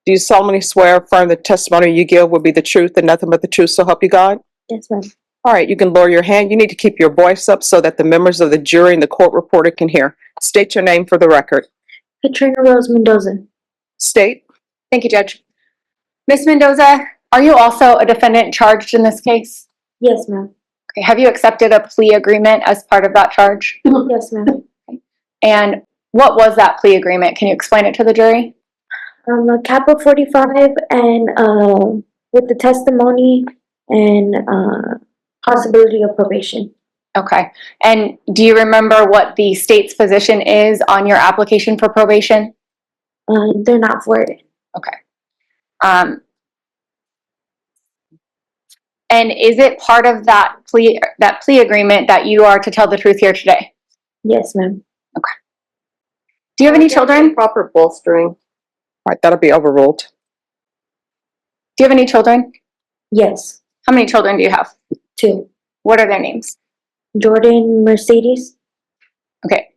Do you solemnly swear or affirm the testimony you give will be the truth and nothing but the truth, so help you God? Yes, ma'am. All right, you can lower your hand. You need to keep your voice up so that the members of the jury and the court reporter can hear. State your name for the record. Katrina Rose Mendoza. State. Thank you, Judge. Ms. Mendoza, are you also a defendant charged in this case? Yes, ma'am. Okay. Have you accepted a plea agreement as part of that charge? Yes, ma'am. And what was that plea agreement? Can you explain it to the jury? A cap of 45 and with the testimony and possibility of probation. Okay. And do you remember what the state's position is on your application for probation? They're not for it. Okay. And is it part of that plea agreement that you are to tell the truth here today? Yes, ma'am. Okay. Do you have any children? Proper bolstering. All right, that'll be overruled. Do you have any children? Yes. How many children do you have? 2. What are their names? Jordan, Mercedes. Okay.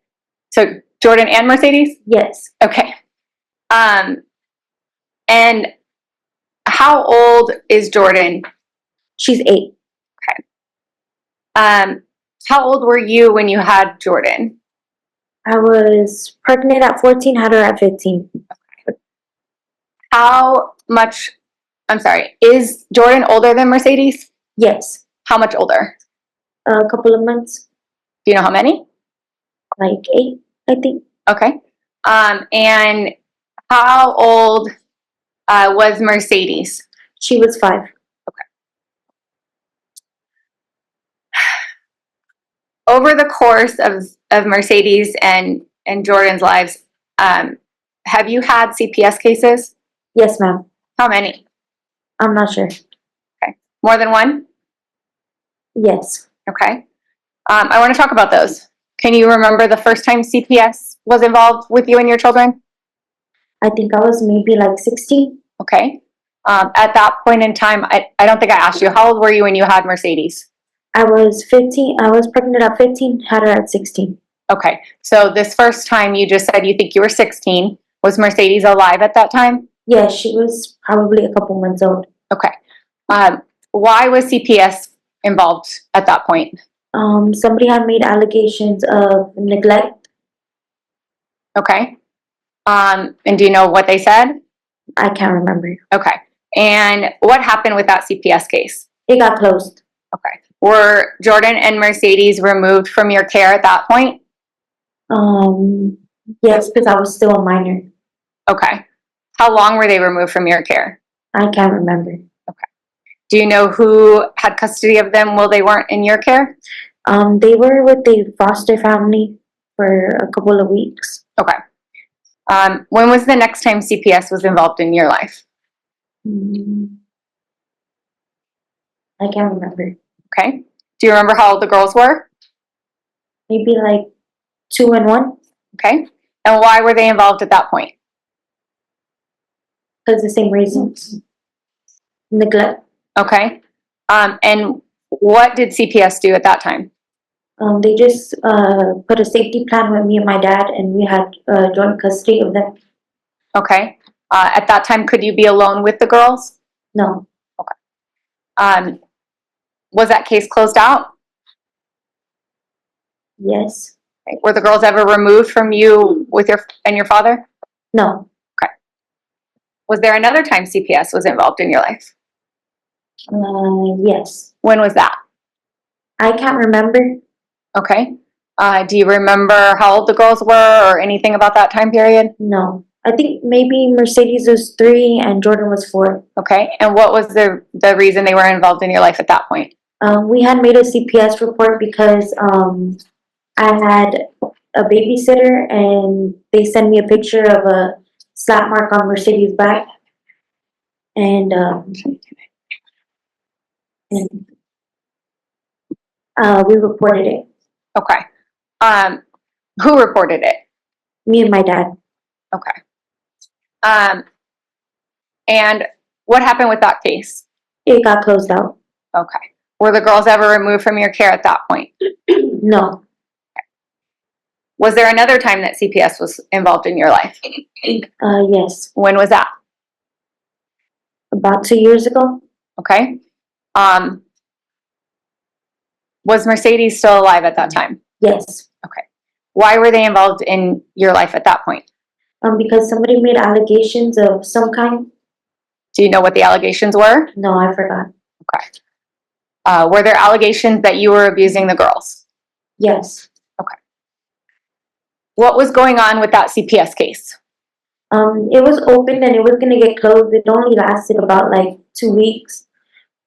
So Jordan and Mercedes? Yes. Okay. And how old is Jordan? She's 8. Okay. How old were you when you had Jordan? I was pregnant at 14, had her at 15. How much, I'm sorry, is Jordan older than Mercedes? Yes. How much older? A couple of months. Do you know how many? Like 8, I think. Okay. And how old was Mercedes? She was 5. Over the course of Mercedes and Jordan's lives, have you had CPS cases? Yes, ma'am. How many? I'm not sure. Okay. More than one? Yes. Okay. I want to talk about those. Can you remember the first time CPS was involved with you and your children? I think I was maybe like 16. Okay. At that point in time, I don't think I asked you, how old were you when you had Mercedes? I was 15. I was pregnant at 15, had her at 16. Okay. So this first time you just said you think you were 16. Was Mercedes alive at that time? Yeah, she was probably a couple months old. Okay. Why was CPS involved at that point? Somebody had made allegations of neglect. Okay. And do you know what they said? I can't remember. Okay. And what happened with that CPS case? It got closed. Okay. Were Jordan and Mercedes removed from your care at that point? Yes, because I was still a minor. Okay. How long were they removed from your care? I can't remember. Okay. Do you know who had custody of them while they weren't in your care? They were with a foster family for a couple of weeks. Okay. When was the next time CPS was involved in your life? I can't remember. Okay. Do you remember how old the girls were? Maybe like 2 and 1. Okay. And why were they involved at that point? Because the same reasons. Neglect. Okay. And what did CPS do at that time? They just put a safety plan with me and my dad, and we had joint custody of them. Okay. At that time, could you be alone with the girls? No. Okay. Was that case closed out? Yes. Okay. Were the girls ever removed from you with your father? No. Okay. Was there another time CPS was involved in your life? Yes. When was that? I can't remember. Okay. Do you remember how old the girls were or anything about that time period? No. I think maybe Mercedes was 3 and Jordan was 4. Okay. And what was the reason they were involved in your life at that point? We had made a CPS report because I had a babysitter and they sent me a picture of a slap mark on Mercedes' back. And we reported it. Okay. Who reported it? Me and my dad. Okay. And what happened with that case? It got closed out. Okay. Were the girls ever removed from your care at that point? No. Okay. Was there another time that CPS was involved in your life? Yes. When was that? About 2 years ago. Okay. Was Mercedes still alive at that time? Yes. Okay. Why were they involved in your life at that point? Because somebody made allegations of some kind. Do you know what the allegations were? No, I forgot. Okay. Were there allegations that you were abusing the girls? Yes. Okay. What was going on with that CPS case? It was open and it was gonna get closed. It only lasted about like 2 weeks,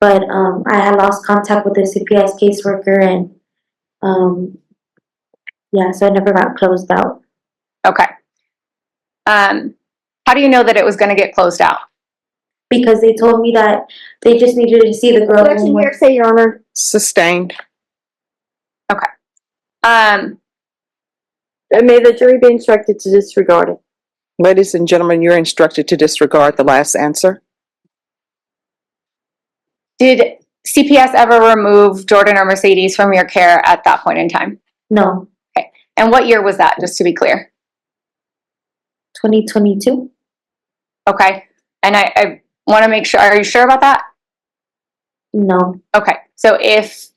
but I had lost contact with the CPS caseworker, and yeah, so it never got closed out. Okay. How do you know that it was going to get closed out? Because they told me that they just needed to see the girl. Objection here, say, Your Honor. Sustained. Um, And may the jury be instructed to disregard it. Ladies and gentlemen, you're instructed to disregard the last answer. did CPS ever remove Jordan or Mercedes from your care at that point in time? No, And what year was that, just to be clear? 2022. Okay. And I want to make sure, are you sure about that? No, Okay. So if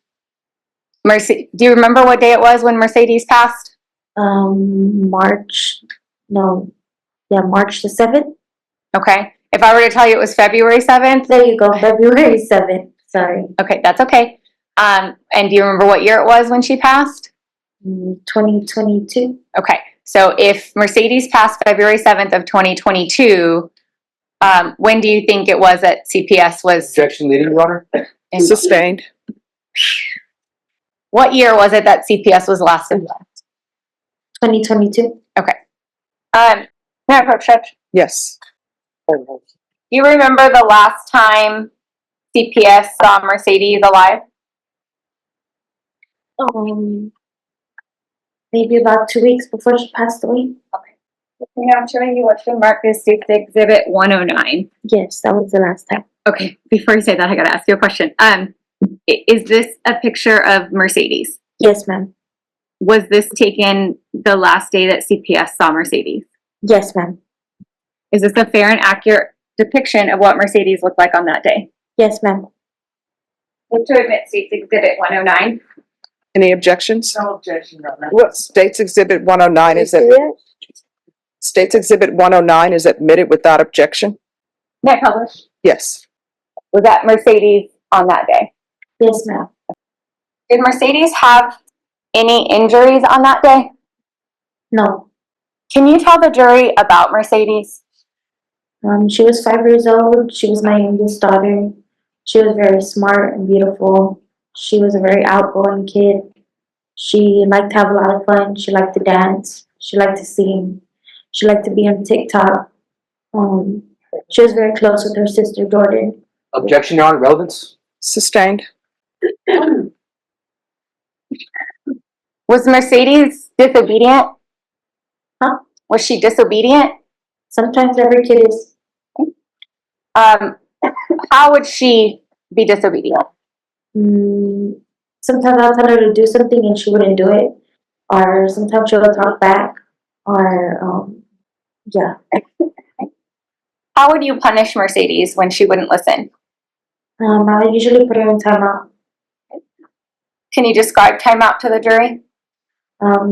do you remember what day it was when Mercedes passed? March. No, yeah, March the 7th. Okay. If I were to tell you it was February 7th, There you go, February 7th. Sorry, okay, that's okay. And do you remember what year it was when she passed? 2022. Okay. So if Mercedes passed February 7th of 2022, when do you think it was that CPS was? Objection leading, Your Honor. Sustained. What year was it that CPS was last involved? 2022. Okay. May I approach, Judge? Yes. Do you remember the last time CPS saw Mercedes alive? Maybe about 2 weeks before she passed away. Yeah, I'm showing you what's been marked as State's Exhibit 109. Yes, that was the last time. Okay, before you say that, I gotta ask you a question. Is this a picture of Mercedes? Yes, ma'am. Was this taken the last day that CPS saw Mercedes? Yes, ma'am. Is this a fair and accurate depiction of what Mercedes looked like on that day? Yes, ma'am. Move to admit State's Exhibit 109. Any objections? No objection, Your Honor. What State's Exhibit 109 is it? State's Exhibit 109 is admitted without objection? May I publish? Yes. Was that Mercedes on that day? Yes, ma'am. Did Mercedes have any injuries on that day? No. Can you tell the jury about Mercedes? She was 5 years old. She was my youngest daughter. She was very smart and beautiful. She was a very outgoing kid. She liked to have a lot of fun. She liked to dance. She liked to sing. She liked to be on TikTok. She was very close with her sister Jordan. Objection, Your Honor. Relevance. Sustained. Was Mercedes disobedient? Huh? Was she disobedient? Sometimes every kid is. How would she be disobedient? Sometimes I'll tell her to do something and she wouldn't do it. Or sometimes she'll talk back. Or, yeah. How would you punish Mercedes when she wouldn't listen? I usually put her in timeout. Can you describe timeout to the jury?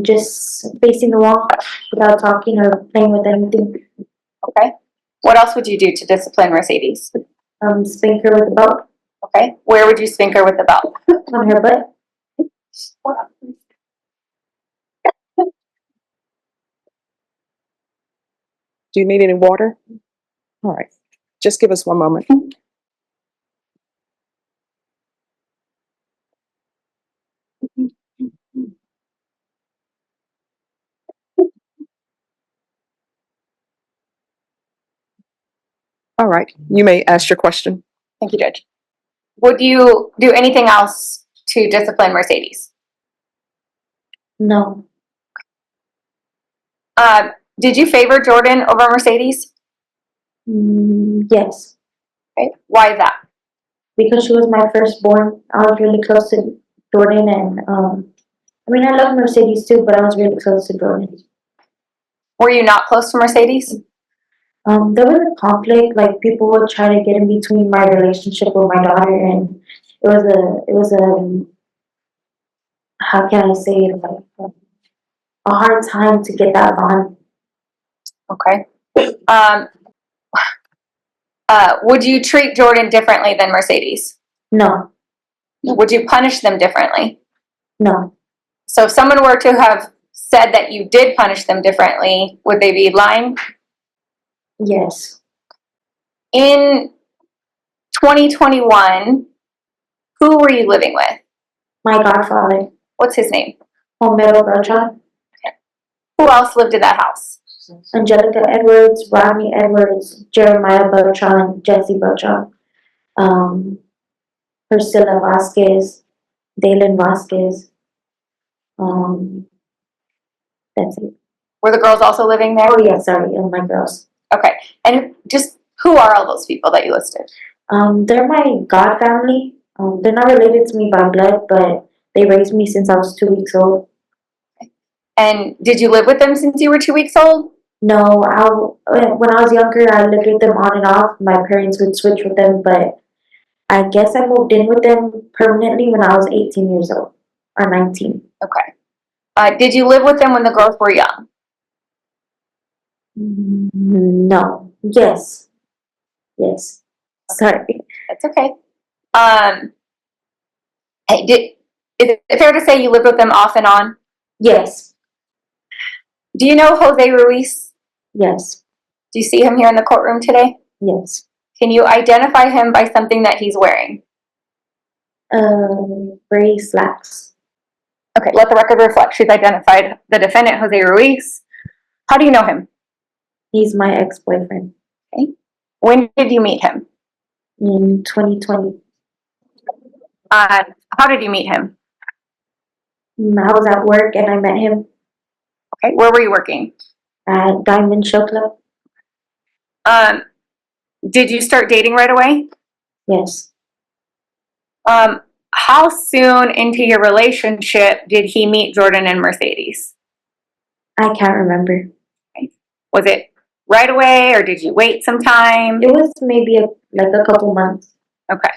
Just facing the wall without talking or playing with anything. Okay. What else would you do to discipline Mercedes? Spank her with a belt Okay. Where would you spank her with the belt? on her butt. Do you need any water? All right. Just give us one moment. All right. You may ask your question. Thank you, Judge. Would you do anything else to discipline Mercedes? No. Did you favor Jordan over Mercedes? Yes. Okay. Why is that? Because she was my firstborn. I was really close to Jordan, and I love Mercedes too, but I was really close to Jordan. Were you not close to Mercedes? There was a conflict, like people would try to get in between my relationship with my daughter, and it was a, how can I say it, like a hard time to get that on. Okay. Would you treat Jordan differently than Mercedes? No, Would you punish them differently? no, So if someone were to have said that you did punish them differently, would they be lying? yes. In 2021, who were you living with? My godfather, What's his name? Homero Beltran, Who else lived in that house? Angelica Edwards, Rodney Edwards, Jeremiah Beltran, Jesse Beltran, Priscilla Vasquez, Dalen Vasquez. That's it. Were the girls also living there? Oh yeah, sorry, and my girls. Okay. And just who are all those people that you listed? They're my god family. They're not related to me by blood, but they raised me since I was 2 weeks old. And did you live with them since you were 2 weeks old? No, when I was younger, I lived with them on and off. My parents would switch with them, but I guess I moved in with them permanently when I was 18 years old, or 19. Okay. Did you live with them when the girls were young? No. Yes. Yes. Sorry. That's okay. Hey, is it fair to say you lived with them off and on? Yes. Do you know Jose Ruiz? Yes. Do you see him here in the courtroom today? Yes. Can you identify him by something that he's wearing? Gray slacks. Okay, let the record reflect she's identified the defendant, Jose Ruiz. How do you know him? He's my ex-boyfriend. Okay. When did you meet him? In 2020. How did you meet him? I was at work and I met him Okay, where were you working? at Diamond Show Club. Did you start dating right away? Yes. How soon into your relationship did he meet Jordan and Mercedes? I can't remember. Was it right away or did you wait some time? It was maybe like a couple months. Okay.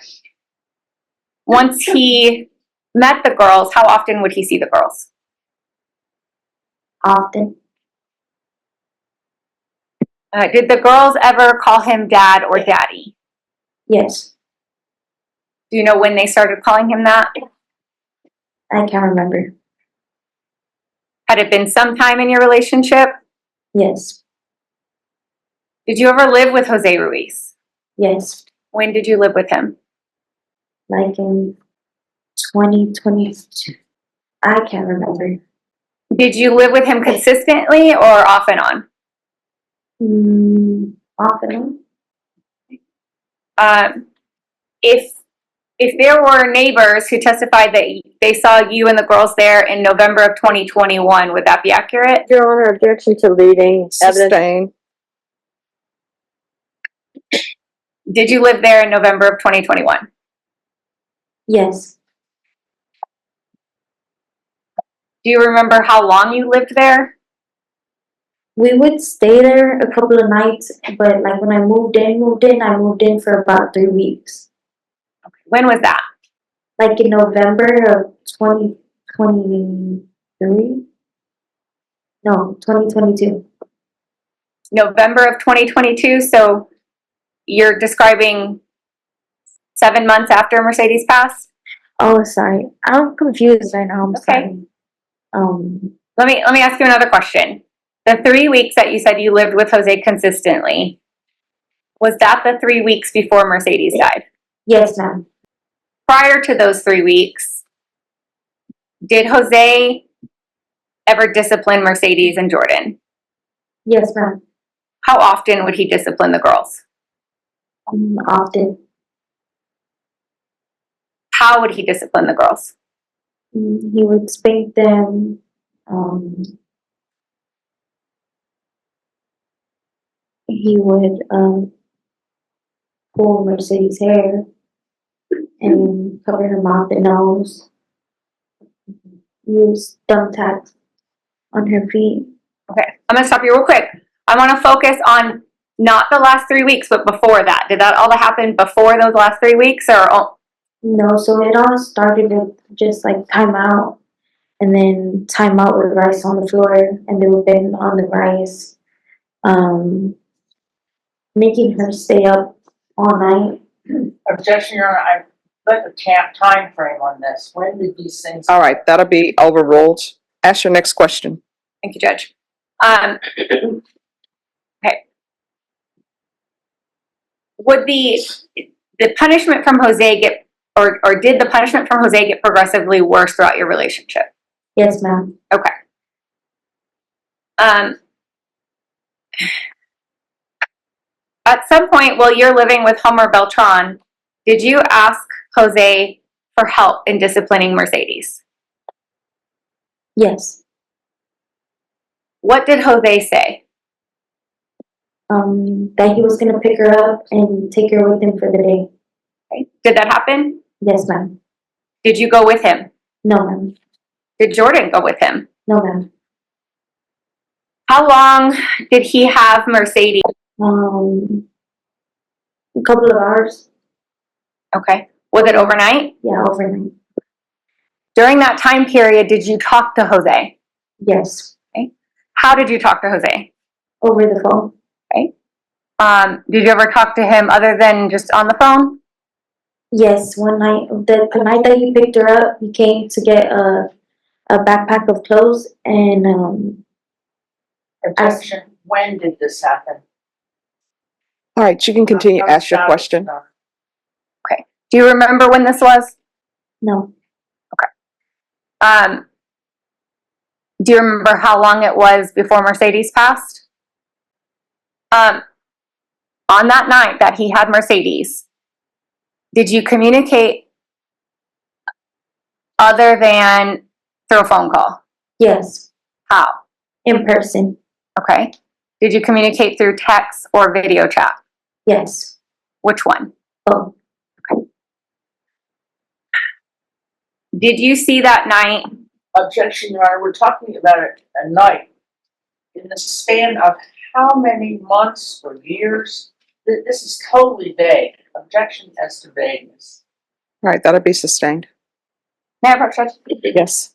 Once he met the girls, how often would he see the girls? Often. Did the girls ever call him dad or daddy? Yes. Do you know when they started calling him that? I can't remember. Had it been some time in your relationship? Yes. Did you ever live with Jose Ruiz? Yes. When did you live with him? Like in 2022. I can't remember. Did you live with him consistently or off and on? Off and on. If there were neighbors who testified that they saw you and the girls there in November of 2021, would that be accurate? Your Honor, objection to leading evidence. Sustain. Did you live there in November of 2021? Yes. Do you remember how long you lived there? We would stay there a couple of nights, but like when I moved in for about 3 weeks. When was that? Like in November of 2023? No, 2022. November of 2022, so you're describing 7 months after Mercedes passed? Oh, sorry. I'm confused right now. I'm Okay. sorry. Let me ask you another question. The 3 weeks that you said you lived with Jose consistently, was that the 3 weeks before Mercedes died? Yes, ma'am. Prior to those 3 weeks, did Jose ever discipline Mercedes and Jordan? Yes, ma'am. How often would he discipline the girls? Often. How would he discipline the girls? He would spank them. He would pull Mercedes' hair and cover her mouth and nose. Use thumbtacks on her feet. Okay, I'm gonna stop you real quick. I wanna focus on Not the last 3 weeks, but before that. Did that all happen before those last 3 weeks, or No, so it all started with just like timeout, and then timeout with rice on the floor, and then we've been on the rice, making her stay up all night. Objection, Your Honor, I'd like a time frame on this. When did these things? All right, that'll be overruled. Ask your next question. thank you, Judge. Okay. Would the punishment from Jose get, or did the punishment from Jose get progressively worse throughout your relationship? Yes, ma'am. Okay. At some point while you're living with Homer Beltran, did you ask Jose for help in disciplining Mercedes? Yes. What did Jose say? That he was gonna pick her up and take her with him for the day. Okay. Did that happen? Yes, ma'am. Did you go with him? No, ma'am. Did Jordan go with him? No, ma'am. How long did he have Mercedes? A couple of hours. Okay. Was it overnight? Yeah, overnight. During that time period, did you talk to Jose? Yes. How did you talk to Jose? Over the phone. Did you ever talk to him other than just on the phone? Yes, one night, the night that he picked her up, he came to get a backpack of clothes, and Objection, when did this happen? All right, you can continue. Ask your question. Do you remember when this was? no, Do you remember how long it was before Mercedes passed? On that night that he had Mercedes, did you communicate other than through a phone call? yes, How? in person, Okay. Did you communicate through text or video chat? yes, Which one? both, Did you see that night? Objection, Your Honor, we're talking about a night. In the span of how many months or years? This is totally vague. Objection as to vagueness. All right, that'll be sustained. May I approach, Judge? Yes.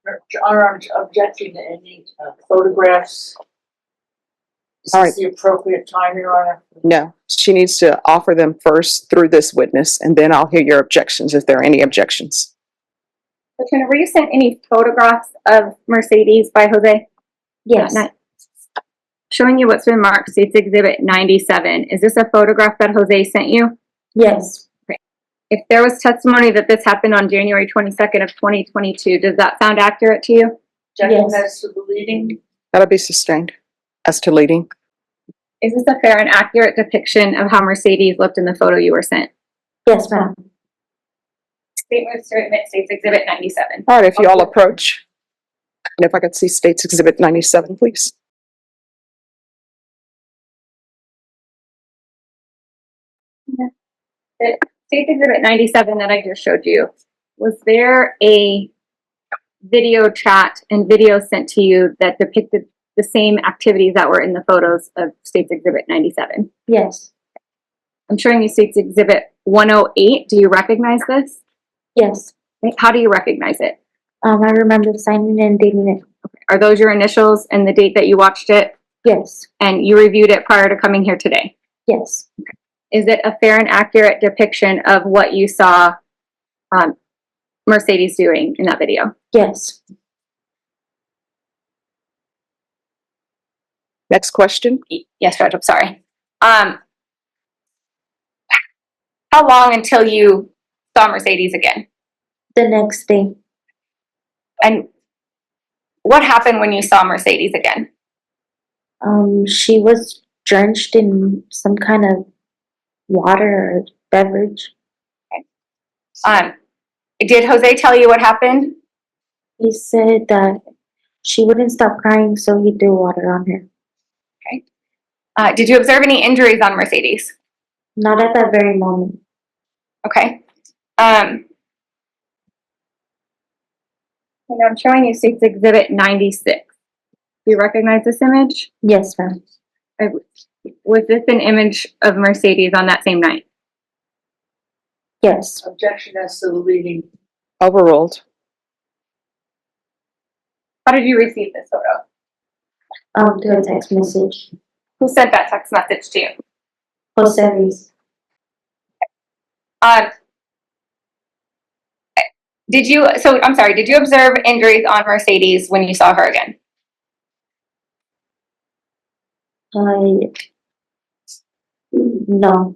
Your Honor, I'm objecting to any photographs. Is All this right. the appropriate time, Your Honor? No, she needs to offer them first through this witness, and then I'll hear your objections if there are any objections. Katrina, were you sent any photographs of Mercedes by Jose? yes, That night? Showing you what's been marked, States Exhibit 97. Is this a photograph that Jose sent you? yes, If there was testimony that this happened on January 22nd of 2022, does that sound accurate to you? Objection Yes. as to the leading. That'll be sustained. As to leading. Is this a fair and accurate depiction of how Mercedes looked in the photo you were sent? yes, ma'am. Statements to admit States Exhibit 97. All right, if you all approach, and if I could see States Exhibit 97, please. States Exhibit 97 that I just showed you, was there a video chat and video sent to you that depicted the same activities that were in the photos of States Exhibit 97? Yes, I'm showing you States Exhibit 108. Do you recognize this? yes. How do you recognize it? I remember signing and dating it. Are those your initials and the date that you watched it? Yes, And you reviewed it prior to coming here today? yes, Is it a fair and accurate depiction of what you saw Mercedes doing in that video? yes. Next question. Yes, Judge, I'm sorry. How long until you saw Mercedes again? The next day, And what happened when you saw Mercedes again? she was drenched in some kind of water or beverage. Did Jose tell you what happened? He said that she wouldn't stop crying, so he threw water on her. Did you observe any injuries on Mercedes? Not at that very moment. Okay. And I'm showing you States Exhibit 96. Do you recognize this image? Yes, ma'am. Was this an image of Mercedes on that same night? Yes. Objection as to the leading. Overruled. How did you receive this photo? Through a text message. Who sent that text message to you? Jose Ruiz. Did you observe injuries on Mercedes when you saw her again? No.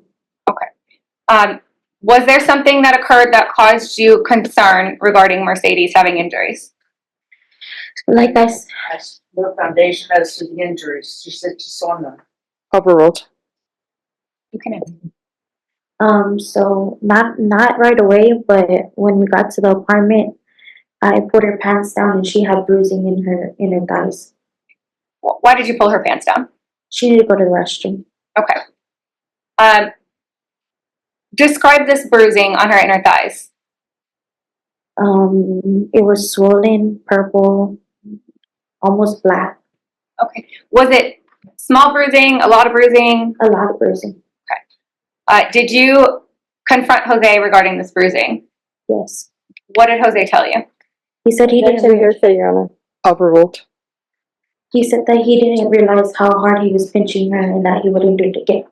Was there something that occurred that caused you concern regarding Mercedes having injuries? Like I As no foundation as to the injuries. She said she saw none. Overruled. You can answer. So not right away, but when we got to the apartment, I put her pants down and she had bruising in her thighs. Why did you pull her pants down? She needed to go to the restroom. Okay. Describe this bruising on her inner thighs. It was swollen, purple, almost black, Okay. Was it small bruising, a lot of bruising? a lot of bruising. Did you confront Jose regarding this bruising? Yes. What did Jose tell you? He said he Objection, didn't. hearsay, Your Honor. Overruled. He said that he didn't realize how hard he was pinching her and that he wouldn't do it again.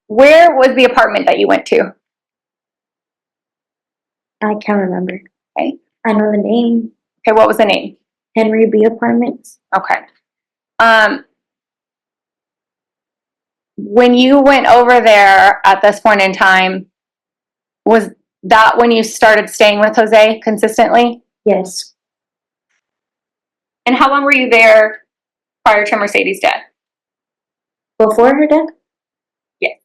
Where was the apartment that you went to? I can't remember. Okay. I know the name. Okay, what was the name? Henry B. Apartments. Okay. When you went over there at this point in time, was that when you started staying with Jose consistently? Yes. And how long were you there prior to Mercedes' death? Before her death? Yeah.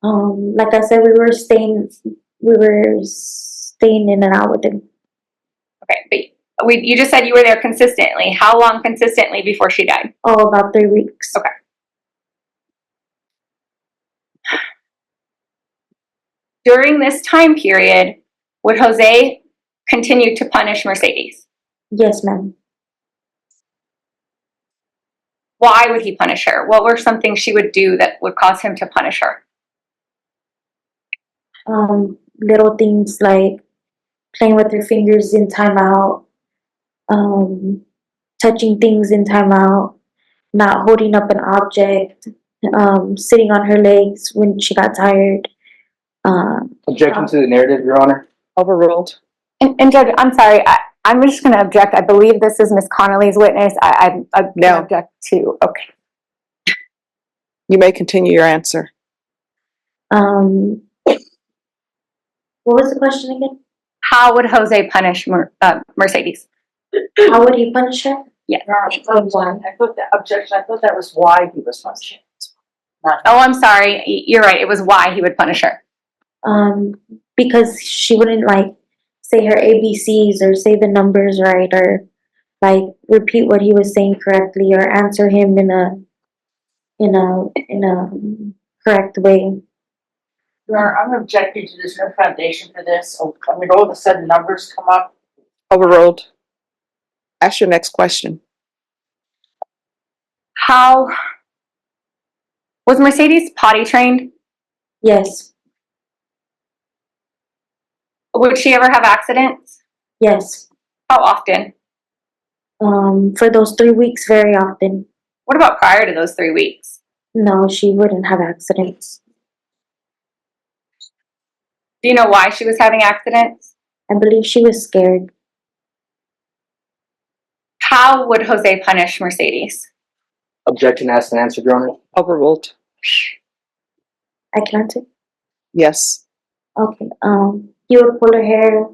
Like I said, we were staying in and out with him. Okay, but you just said you were there consistently. How long consistently before she died? Oh, about 3 weeks. Okay. During this time period, would Jose continue to punish Mercedes? Yes, ma'am. Why would he punish her? What were some things she would do that would cause him to punish her? Little things like playing with her fingers in timeout, touching things in timeout, not holding up an object, sitting on her legs when she got tired. Objection to the narrative, Your Honor. Overruled. And Judge, I'm sorry, I'm just going to object. I believe this is Miss Connolly's witness. I No. object to. Okay. You may continue your answer. What was the question again? How would Jose punish Mercedes? How would he punish her? Yes. I thought that was why he was punishing. Not Oh, I'm sorry. You're right. It was why he would punish her. Because she wouldn't like say her ABCs or say the numbers right or like repeat what he was saying correctly or answer him in a correct way. Your Honor, I'm objecting to there's no foundation for this. I mean, all of a sudden numbers come up. Overruled. Ask your next question. How was Mercedes potty trained? Yes. Would she ever have accidents? Yes. How often? For those 3 weeks, very often. What about prior to those 3 weeks? No, she wouldn't have accidents. Do you know why she was having accidents? I believe she was scared. How would Jose punish Mercedes? Objection asked and answered, Your Honor. Overruled. I can answer. Yes. Okay. He would pull her hair.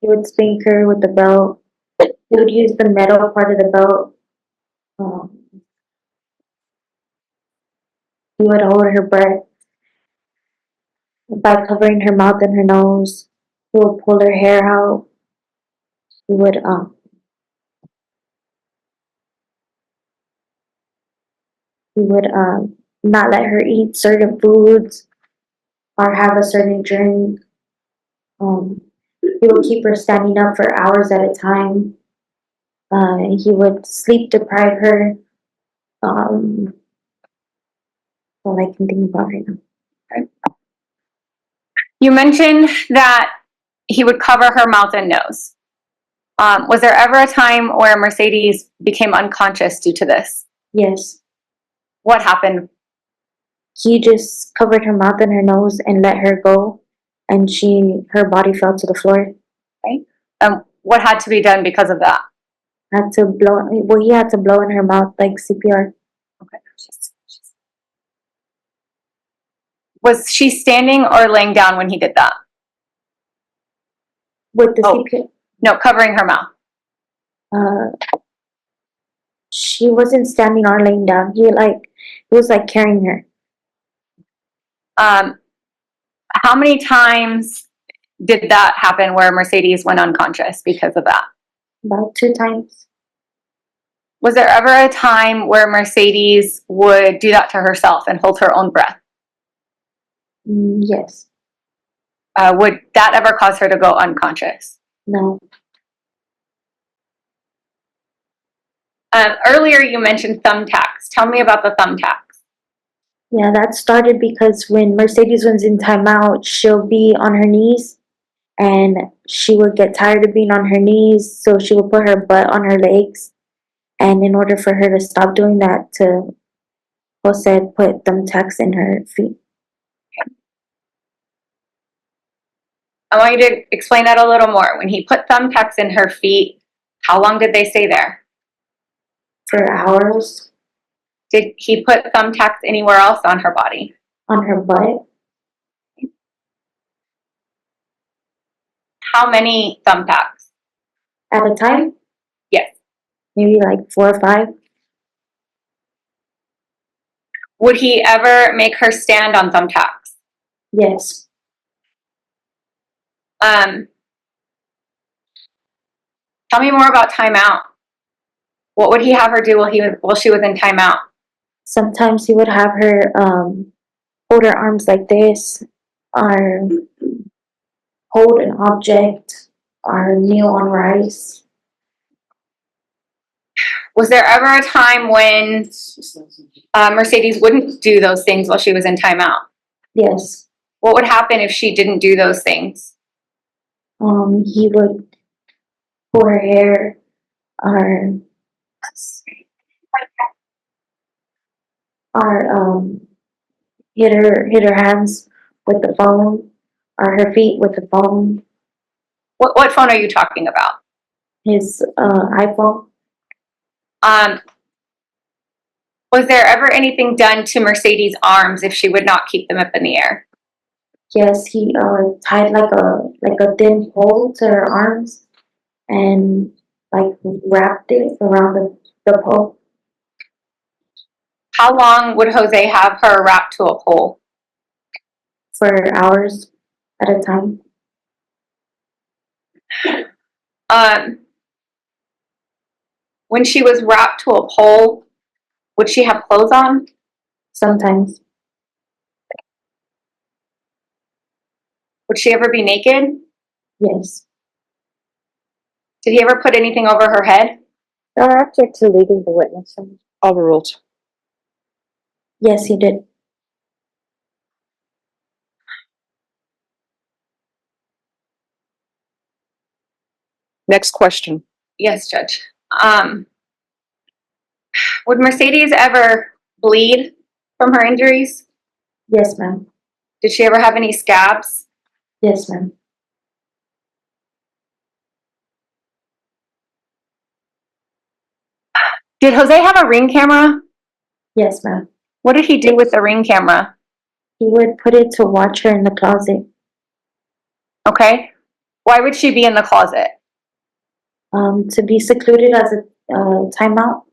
He would spank her with the belt. He would use the metal part of the belt. He would hold her breath by covering her mouth and her nose. He would pull her hair out. He would not let her eat certain foods or have a certain drink. He would keep her standing up for hours at a time. He would sleep deprive her. All I can think about right now. You mentioned that he would cover her mouth and nose. Was there ever a time where Mercedes became unconscious due to this? Yes. What happened? He just covered her mouth and her nose and let her go, and her body fell to the floor. What had to be done because of that? He had to blow in her mouth like CPR. Okay. Was she standing or laying down when he did that? With the Oh. CPR, No, covering her mouth. she wasn't standing or laying down. He was like carrying her. How many times did that happen where Mercedes went unconscious because of that? About 2 times. Was there ever a time where Mercedes would do that to herself and hold her own breath? Yes. Would that ever cause her to go unconscious? No. Earlier you mentioned thumbtacks. Tell me about the thumbtacks. Yeah, that started because when Mercedes was in timeout, she'll be on her knees, and she would get tired of being on her knees, so she would put her butt on her legs. And in order for her to stop doing that, Jose put thumbtacks in her feet. I want you to explain that a little more. When he put thumbtacks in her feet, how long did they stay there? For hours. Did he put thumbtacks anywhere else on her body? On her butt. How many thumbtacks? At a time? Yes. Maybe like 4 or 5. Would he ever make her stand on thumbtacks? Yes. Tell me more about timeout. What would he have her do while she was in timeout? Sometimes he would have her hold her arms like this, or hold an object, or kneel on rice. Was there ever a time when Mercedes wouldn't do those things while she was in timeout? Yes. What would happen if she didn't do those things? He would pull her hair, or hit her hands with the phone, or her feet with the phone. What phone are you talking about? His iPhone. Was there ever anything done to Mercedes' arms if she would not keep them up in the air? Yes, he tied like a thin pole to her arms, and like wrapped it around the pole. How long would Jose have her wrapped to a pole? For hours at a time. When she was wrapped to a pole, would she have clothes on? Sometimes. Would she ever be naked? Yes. Did he ever put anything over her head? Your object to leading the witness. Overruled. Yes, he did. Next question. Yes, Judge. Would Mercedes ever bleed from her injuries? Yes, ma'am. Did she ever have any scabs? Yes, ma'am. Did Jose have a Ring camera? Yes, ma'am. What did he do with the Ring camera? He would put it to watch her in the closet. Okay. Why would she be in the closet? To be secluded as a timeout.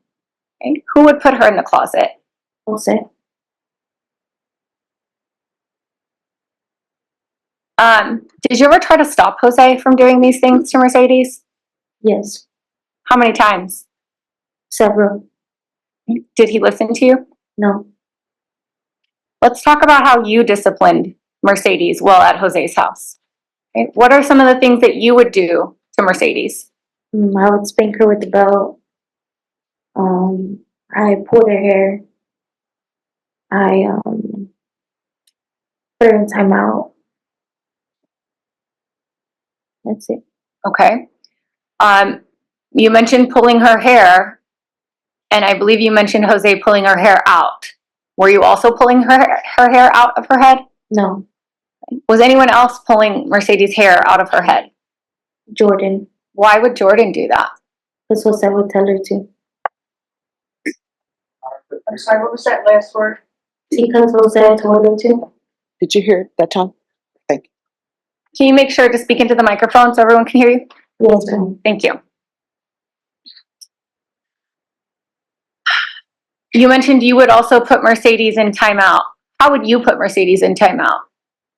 Okay. Who would put her in the closet? Jose. Did you ever try to stop Jose from doing these things to Mercedes? Yes. How many times? Several. Did he listen to you? No. Let's talk about how you disciplined Mercedes while at Jose's house. Okay. What are some of the things that you would do to Mercedes? I would spank her with the belt. I pulled her hair. I put her in timeout. That's it. Okay. You mentioned pulling her hair, and I believe you mentioned Jose pulling her hair out. Were you also pulling her hair out of her head? No, Was anyone else pulling Mercedes' hair out of her head? Jordan. Why would Jordan do that? That's what I would tell her to. I'm sorry, what was that last word? Because Jose told her to. Did you hear it that time? Thank you. Can you make sure to speak into the microphone so everyone can hear you? Yes, ma'am. Thank you. You mentioned you would also put Mercedes in timeout. How would you put Mercedes in timeout?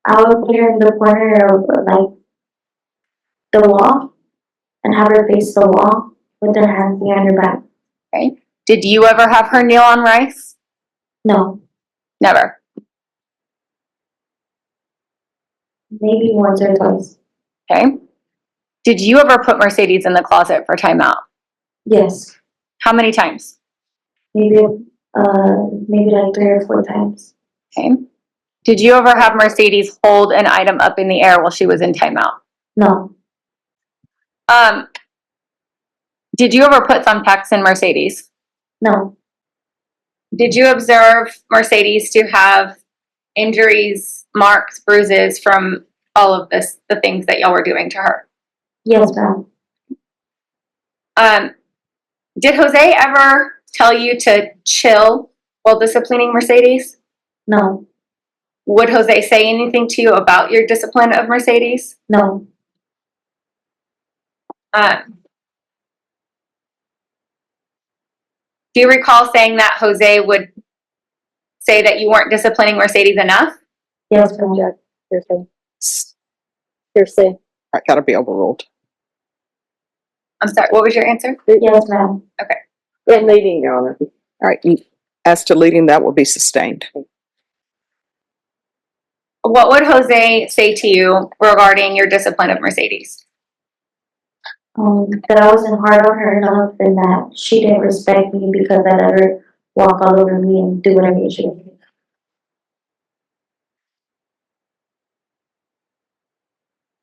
I would put her in the corner of like the wall and have her face the wall with her hands behind her back. Okay. Did you ever have her kneel on rice? No, Never. maybe once or twice. Okay. Did you ever put Mercedes in the closet for timeout? Yes, How many times? maybe like 3 or 4 times. Okay. Did you ever have Mercedes hold an item up in the air while she was in timeout? No, Did you ever put thumbtacks in Mercedes? no, Did you observe Mercedes to have injuries, marks, bruises from all of this, the things that y'all were doing to her? yes, ma'am. Did Jose ever tell you to chill while disciplining Mercedes? No, Would Jose say anything to you about your discipline of Mercedes? no, Do you recall saying that Jose would say that you weren't disciplining Mercedes enough? yes, ma'am. Object. Hearsay. I gotta be overruled. I'm sorry, what was your answer? Yes, ma'am. And leading, Your Honor. All right, as to leading, that will be sustained. What would Jose say to you regarding your discipline of Mercedes? That I wasn't hard on her enough and that she didn't respect me because I let her walk all over me and do whatever she did.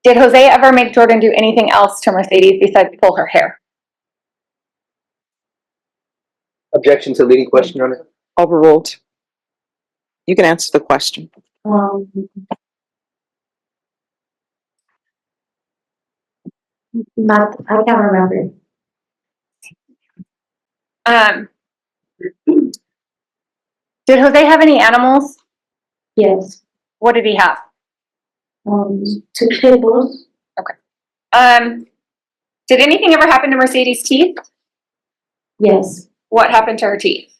Did Jose ever make Jordan do anything else to Mercedes besides pull her hair? Objection to leading question, Your Honor. Overruled. You can answer the question. I can't remember. Did Jose have any animals? Yes. What did he have? 2 pit bulls. Did anything ever happen to Mercedes' teeth? Yes. What happened to her teeth?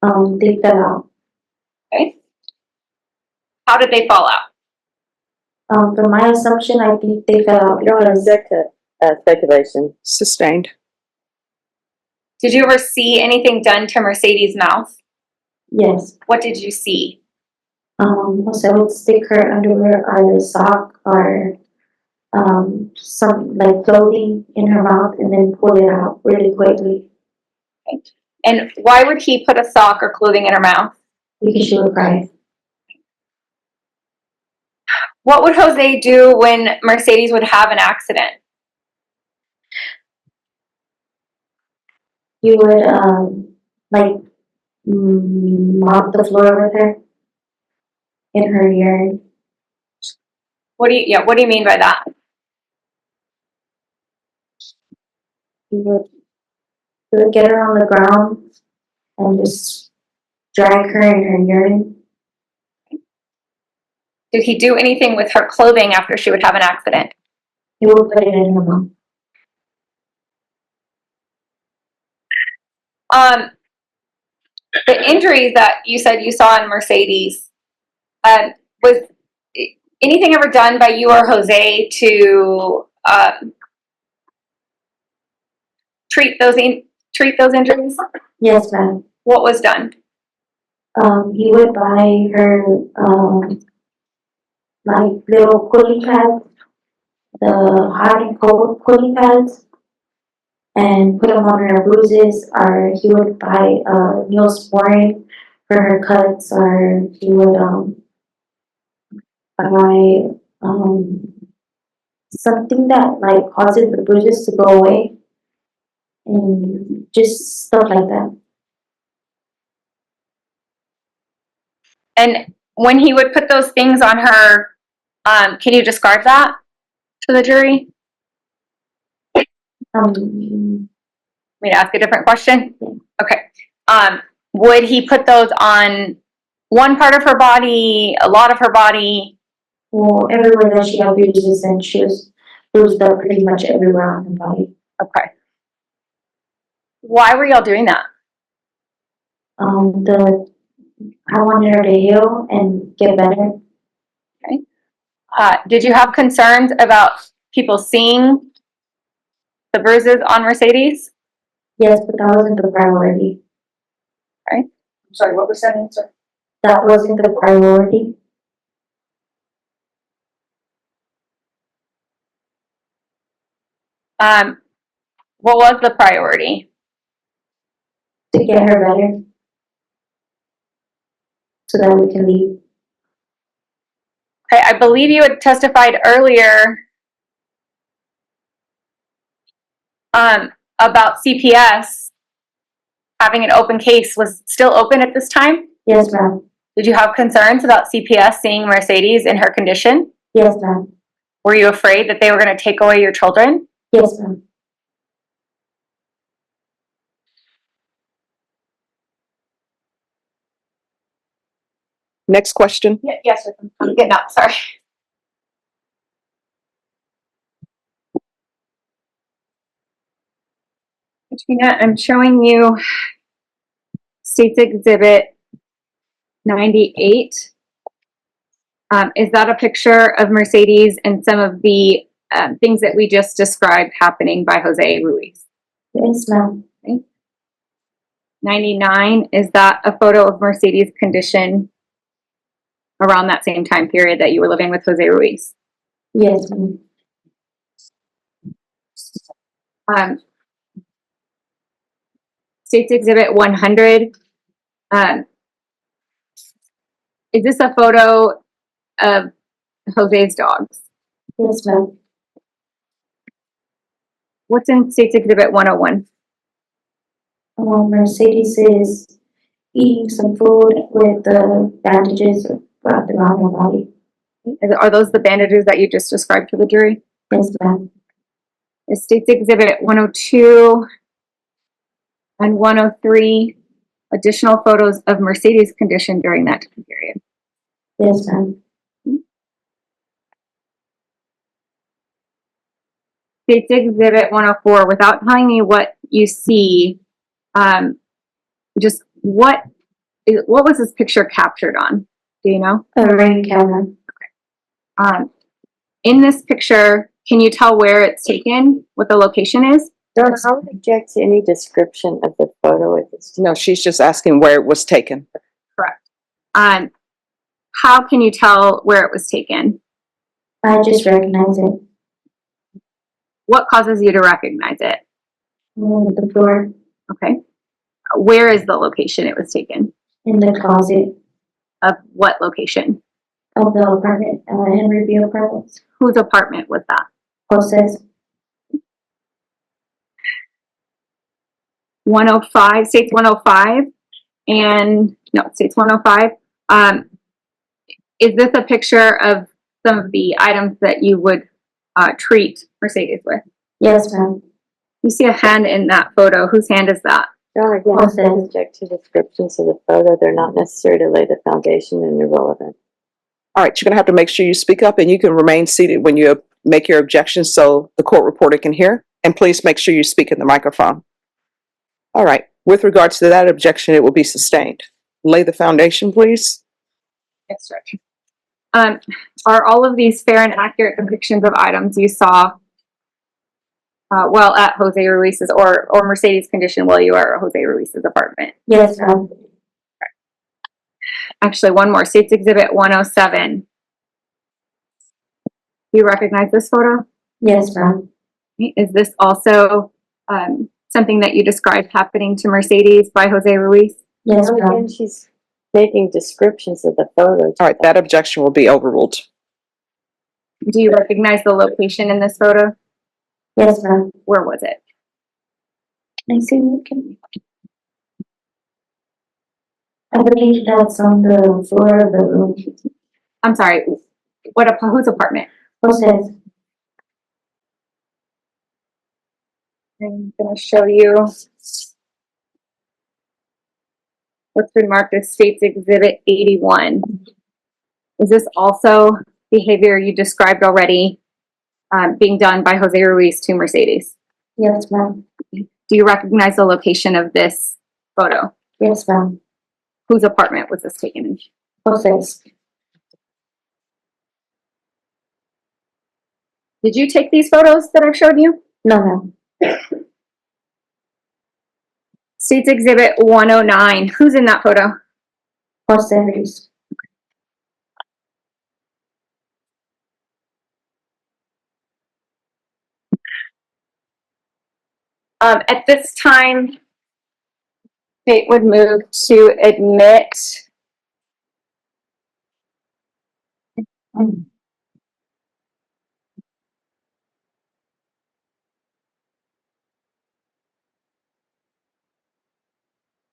They fell out. Okay. How did they fall out? From my assumption, I think they fell out. Your Honor, object to speculation. Sustained. Did you ever see anything done to Mercedes' mouth? Yes. What did you see? So I would stick her underwear or a sock or some like clothing in her mouth and then pull it out really quickly And why would he put a sock or clothing in her mouth? because she would cry. What would Jose do when Mercedes would have an accident? You would like mop the floor with her in her yard. What do you mean by that? You would get her on the ground and just drag her in her urine. Did he do anything with her clothing after she would have an accident? He would put it in her mouth. The injuries that you said you saw in Mercedes, was anything ever done by you or Jose to treat those injuries? Yes, ma'am. What was done? He would buy her like little cooling pads, the hot and cold cooling pads, and put them on her bruises, or he would buy Neosporin for her cuts, or he would buy something that like causes the bruises to go away, and just stuff like that. And when he would put those things on her, can you describe that to the jury? Me to ask a different question? Okay. Would he put those on one part of her body, a lot of her body? Well, everywhere that she had bruises, and she was bruised up pretty much everywhere on her body. Okay. Why were y'all doing that? I wanted her to heal and get better. Did you have concerns about people seeing the bruises on Mercedes? Yes, but that wasn't the priority. I'm sorry, what was that answer? That wasn't the priority. What was the priority? To get her better, so that we can leave. Okay, I believe you had testified earlier about CPS having an open case. Was still open at this time? Yes, ma'am. Did you have concerns about CPS seeing Mercedes in her condition? Yes, ma'am. Were you afraid that they were going to take away your children? Yes, ma'am. Next question. Yes, I'm getting up, sorry. Katrina, I'm showing you State's Exhibit 98. Is that a picture of Mercedes and some of the things that we just described happening by Jose Ruiz? Yes, ma'am. 99, is that a photo of Mercedes' condition around that same time period that you were living with Jose Ruiz? Yes, ma'am. State's Exhibit 100, is this a photo of Jose's dogs? Yes, ma'am. What's in State's Exhibit 101? Mercedes is eating some food with the bandages wrapped around her body. Are those the bandages that you just described to the jury? Yes, ma'am. Is State's Exhibit 102 and 103 additional photos of Mercedes' condition during that time period? Yes, ma'am. State's Exhibit 104, without telling me what you see, just what was this picture captured on? Do you know? A ring camera. In this picture, can you tell where it's taken, what the location is? Dawn, I would object to any description of the photo at this time. No, she's just asking where it was taken. Correct. How can you tell where it was taken? I just recognize it. What causes you to recognize it? The floor, Okay. Where is the location it was taken? in the closet Of what location? of the apartment, Henry B. Apartments. Whose apartment was that? Jose's. 105, States 105, and no, States 105. Is this a picture of some of the items that you would treat Mercedes with? Yes, ma'am. You see a hand in that photo. Whose hand is that? Dawn, again, I would object to descriptions of the photo. They're not necessary to lay the foundation and irrelevant. All right, you're going to have to make sure you speak up, and you can remain seated when you make your objections so the court reporter can hear. And please make sure you speak in the microphone. All right, with regards to that objection, it will be sustained. Lay the foundation, please. Yes, Judge. Are all of these fair and accurate depictions of items you saw while at Jose Ruiz's or Mercedes' condition while you are at Jose Ruiz's apartment? Yes, ma'am. Actually, one more. States Exhibit 107. Do you recognize this photo? Yes, ma'am. Is this also something that you described happening to Mercedes by Jose Ruiz? Yes, Again, ma'am. she's making descriptions of the photos. All right, that objection will be overruled. Do you recognize the location in this photo? Yes, ma'am. Where was it? Can I see what can? I believe that's on the floor of the room. I'm sorry, whose apartment? Jose's. I'm gonna show you what's been marked as State's Exhibit 81. Is this also behavior you described already being done by Jose Ruiz to Mercedes? Yes, ma'am. Do you recognize the location of this photo? Yes, ma'am. Whose apartment was this taken in? Jose's. Did you take these photos that I've showed you? No, ma'am. State's Exhibit 109. Who's in that photo? Jose Ruiz. At this time, State would move to admit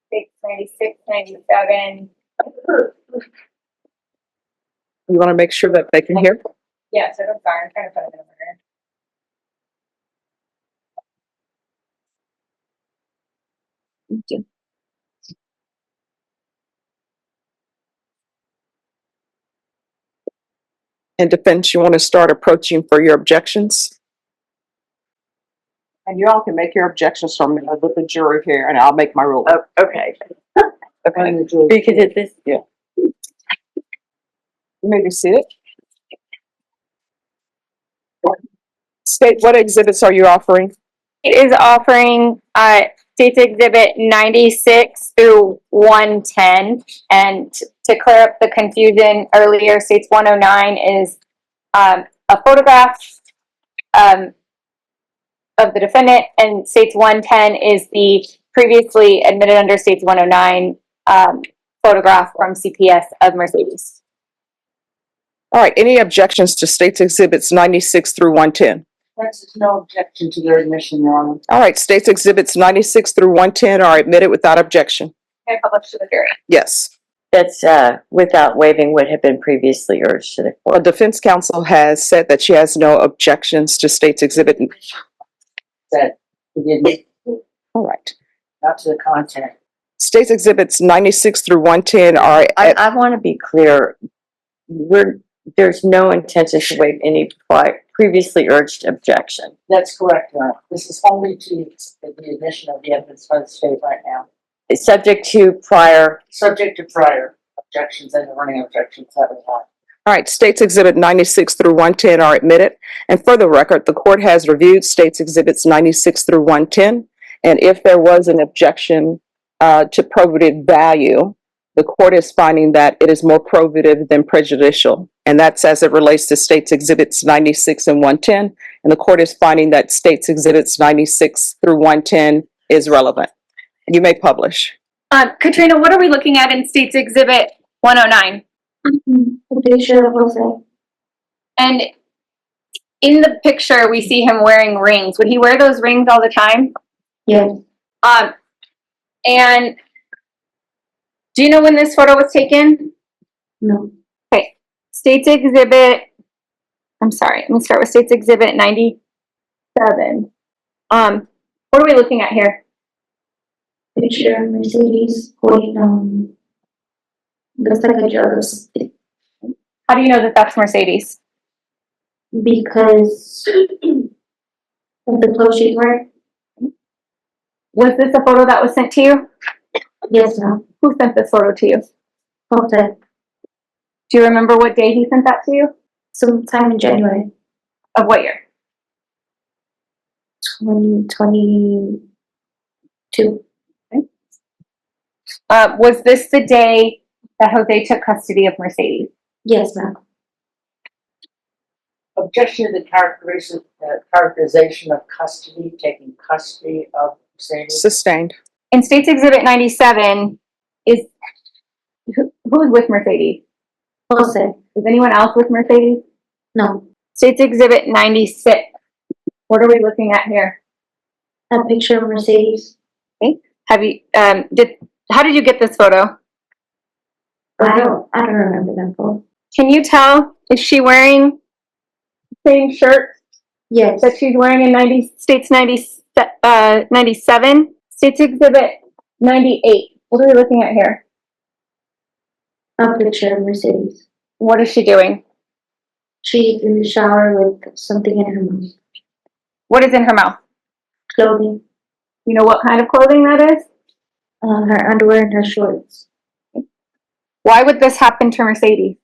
State's 96, 97. You want to make sure that they can hear? Yeah, so I'm sorry, I'm trying to put it over here. In defense, you want to start approaching for your objections? And you all can make your objections from with the jury here, and I'll make my ruling. Oh, okay. Okay. Because at this, You may be seated. State, what exhibits are you offering? It is offering State's Exhibit 96 through 110. And to clear up the confusion earlier, State's 109 is a photograph of the defendant, and State's 110 is the previously admitted under State's 109 photograph from CPS of Mercedes. All right, any objections to State's Exhibits 96 through 110? There's no objection to their admission, Your Honor. All right, State's Exhibits 96 through 110 are admitted without objection. I published to the jury. Yes. that's without waiving what had been previously urged to the Well, court. defense counsel has said that she has no objections to State's Exhibit. That we didn't, All right. not to the content. State's Exhibits 96 through 110 are. I want to be clear. There's no intention to waive any previously urged objection. That's correct, Your Honor. This is only to the admission of the evidence by the state right now. It's subject to prior. Subject to prior objections and the running objections that we have. All right, State's Exhibit 96 through 110 are admitted. And for the record, the court has reviewed State's Exhibits 96 through 110. And if there was an objection to probative value, the court is finding that it is more probative than prejudicial. And that's as it relates to State's Exhibits 96 and 110. And the court is finding that State's Exhibits 96 through 110 is relevant. You may publish. Katrina, what are we looking at in State's Exhibit 109? A picture of Jose. And in the picture, we see him wearing rings. Would he wear those rings all the time? Yes. And do you know when this photo was taken? No. Okay. State's Exhibit, I'm sorry, let me start with State's Exhibit 97. What are we looking at here? Picture of Mercedes holding looks like a jug or something. How do you know that that's Mercedes? Because of the clothes she's wearing. Was this a photo that was sent to you? Yes, ma'am. Who sent this photo to you? Jose. Do you remember what day he sent that to you? Sometime in January Of what year? 2022. Was this the day that Jose took custody of Mercedes? Yes, ma'am. Objection to the characterization of custody, taking custody of Mercedes. Sustained. In State's Exhibit 97, is, who's with Mercedes? Jose, Is anyone else with Mercedes? no. State's Exhibit 96, what are we looking at here? A picture of Mercedes. Have you, how did you get this photo? I don't remember that photo. Can you tell, is she wearing the same shirt Yes, that she's wearing in State's 97? State's Exhibit 98, what are we looking at here? a picture of Mercedes. What is she doing? She's in the shower with something in her mouth. What is in her mouth? Clothing. You know what kind of clothing that is? Her underwear and her shorts. Why would this happen to Mercedes?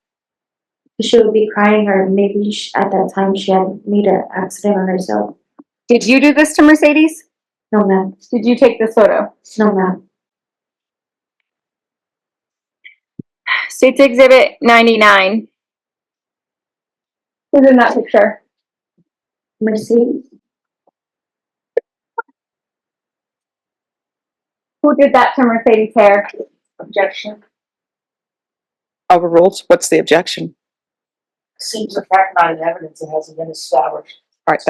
She would be crying, or maybe at that time she had made an accident on herself. Did you do this to Mercedes? No, ma'am. Did you take this photo? No, ma'am. State's Exhibit 99. Who's in that picture? Mercedes. Who did that to Mercedes' hair? Objection. Overruled. What's the objection? Seems a fact not in evidence that hasn't been established. All right,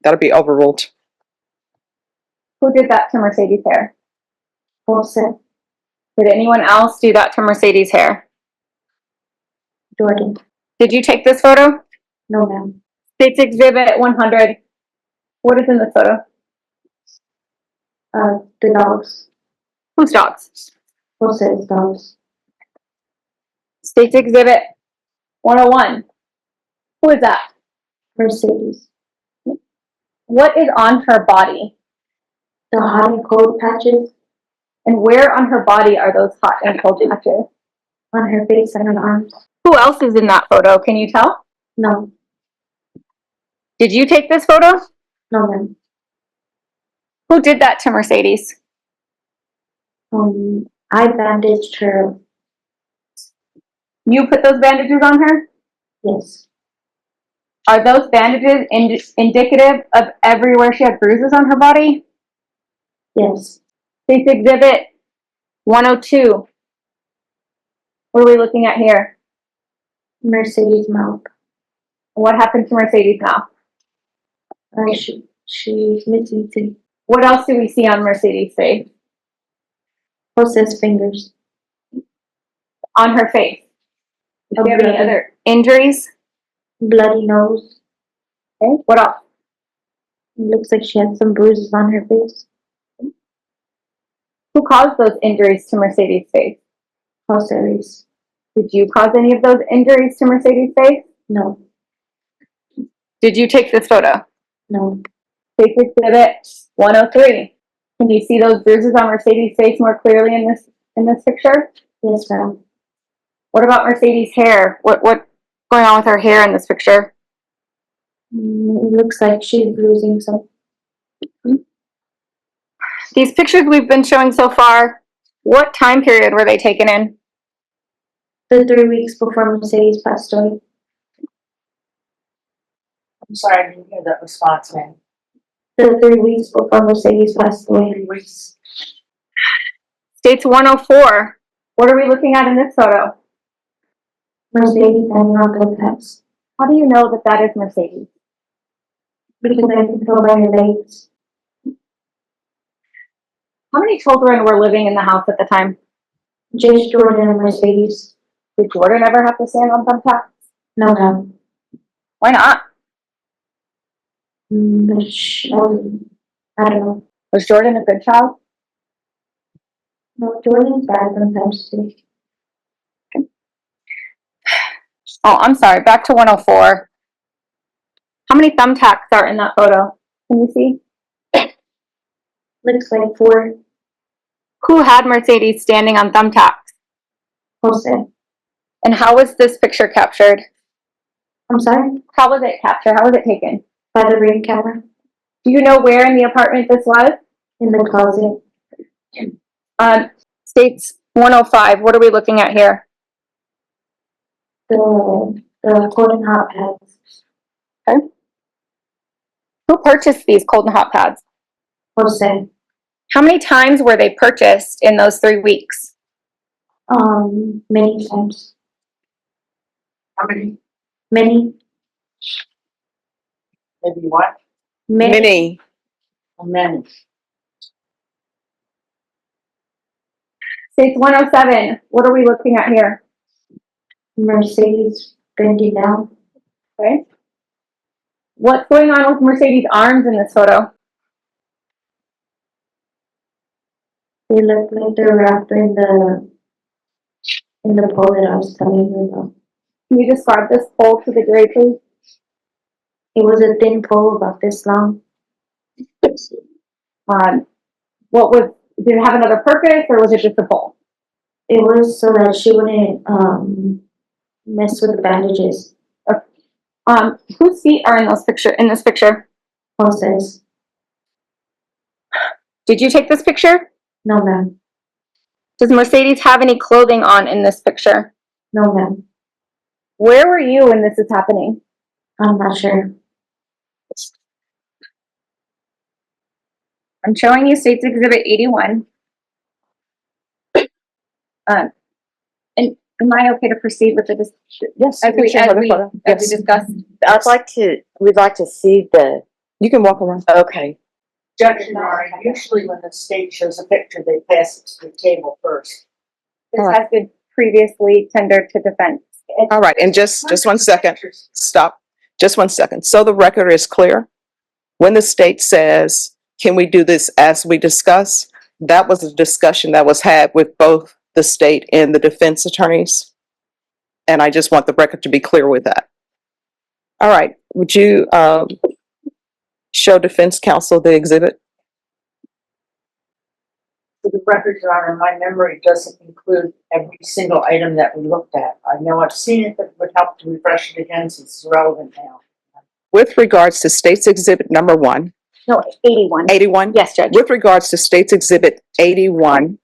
that'll be overruled. Who did that to Mercedes' hair? Jose. Did anyone else do that to Mercedes' hair? Jordan. Did you take this photo? No, ma'am. State's Exhibit 100. What is in this photo? The dogs. Whose dogs? Jose's dogs. State's Exhibit 101. Who is that? Mercedes. What is on her body? The hot and cold patches And where on her body are those hot and cold patches? on her face and her arms. Who else is in that photo? Can you tell? No. Did you take this photo? No, ma'am. Who did that to Mercedes? I bandaged her. You put those bandages on her? Yes. Are those bandages indicative of everywhere she had bruises on her body? Yes. State's Exhibit 102. What are we looking at here? Mercedes' mouth. What happened to Mercedes' mouth? She's missing teeth. What else do we see on Mercedes' face? Jose's fingers. On her face? Do we have any bloody- other injuries? Bloody nose. Okay. What else? It looks like she has some bruises on her face. Who caused those injuries to Mercedes' face? Jose Ruiz. Did you cause any of those injuries to Mercedes' face? No. Did you take this photo? No. State's Exhibit 103. Can you see those bruises on Mercedes' face more clearly in this picture? Yes, ma'am. What about Mercedes' hair? What's going on with her hair in this picture? It looks like she's losing some. These pictures we've been showing so far, what time period were they taken in? The 3 weeks before Mercedes passed away. I'm sorry, I didn't hear that response, ma'am. The 3 weeks before Mercedes passed away. 3 weeks. State's 104. What are we looking at in this photo? Mercedes and Rocco passed. How do you know that that is Mercedes? Because I can tell by her legs. How many children were living in the house at the time? Just Jordan and Mercedes. Did Jordan ever have to stand on thumbtacks? No, ma'am. Why not? I don't know. Was Jordan a good child? No, Jordan's bad sometimes too. Oh, I'm sorry. Back to 104. How many thumbtacks are in that photo? Can you see? Looks like 4. Who had Mercedes standing on thumbtacks? Jose. And how was this picture captured? I'm sorry? How was it captured? How was it taken? By the ring camera. Do you know where in the apartment this was? In the closet. States 105. What are we looking at here? The cold and hot pads. Who purchased these cold and hot pads? Jose. How many times were they purchased in those 3 weeks? Many times. How many? Many. Maybe what? Many. Many. States 107, what are we looking at here? Mercedes bending down. Okay. What's going on with Mercedes' arms in this photo? They look like they're wrapped in the pole that I was telling you about. Can you describe this pole to the jury, please? It was a thin pole about this long. Did it have another purpose, or was it just a pole? It was so that she wouldn't mess with the bandages. Whose feet are in this picture? Jose's. Did you take this picture? No, ma'am. Does Mercedes have any clothing on in this picture? No, ma'am. Where were you when this is happening? I'm not sure. I'm showing you States Exhibit 81. And am I okay to proceed with the discussion? Yes. As we discussed. We'd like to see You can walk around. okay. Judge and I, usually when the state shows a picture, they pass it to the table first. This has been previously tendered to defense. All right, and just 1 second. Stop. Just 1 second. So the record is clear. When the state says, can we do this as we discuss? That was a discussion that was had with both the state and the defense attorneys. And I just want the record to be clear with that. All right, would you show defense counsel the exhibit? For the record, Your Honor, my memory doesn't include every single item that we looked at. I know I've seen it, but it would help to refresh it again since it's relevant now. With regards to State's Exhibit number 1, No, 81. 81? Yes, Judge. With regards to State's Exhibit 81,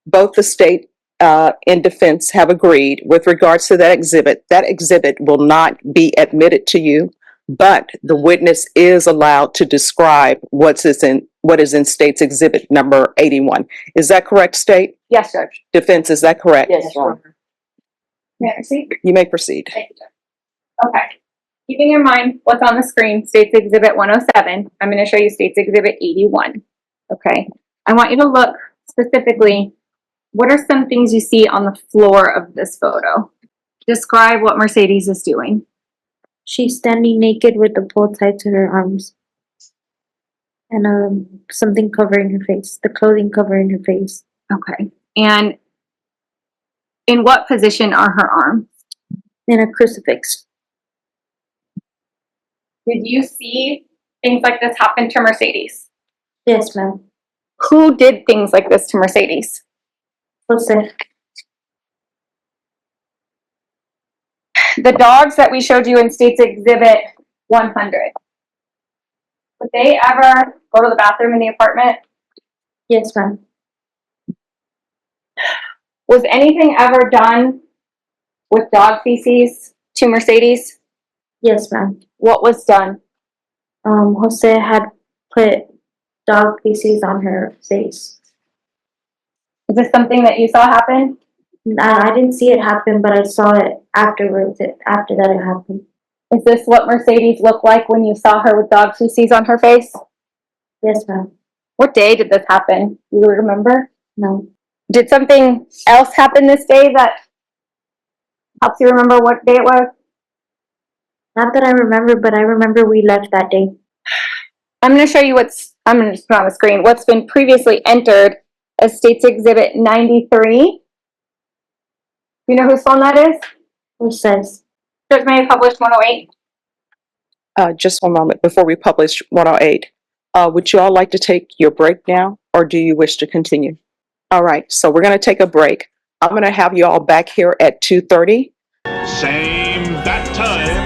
both the state and defense have agreed with regards to that exhibit will not be admitted to you, but the witness is allowed to describe what is in State's Exhibit number 81. Is that correct, State? Yes, Judge. Defense, is that correct? Yes, Your Honor. May I proceed? You may proceed. Thank you, Judge. Okay. Keeping in mind what's on the screen, States Exhibit 107, I'm going to show you States Exhibit 81. Okay. I want you to look specifically, what are some things you see on the floor of this photo? Describe what Mercedes is doing. She's standing naked with the pole tied to her arms. And something covering her face. The clothing covering her face. Okay. And in what position are her arms? In a crucifix. Did you see things like this happen to Mercedes? Yes, ma'am. Who did things like this to Mercedes? Jose. The dogs that we showed you in States Exhibit 100. Would they ever go to the bathroom in the apartment? Yes, ma'am. Was anything ever done with dog feces to Mercedes? Yes, ma'am. What was done? Jose had put dog feces on her face. Is this something that you saw happen? I didn't see it happen, but I saw it afterwards. After that, it happened. Is this what Mercedes looked like when you saw her with dog feces on her face? Yes, ma'am. What day did this happen? Do you remember? No. Did something else happen this day that helps you remember what day it was? Not that I remember, but I remember we left that day. I'm going to show you I'm going to just put on the screen, what's been previously entered as States Exhibit 93. You know whose phone that is? Who says? Judge May published 108. Just 1 moment before we publish 108. Would you all like to take your break now, or do you wish to continue? All right, so we're going to take a break. I'm going to have you all back here at 2:30. Same bat time.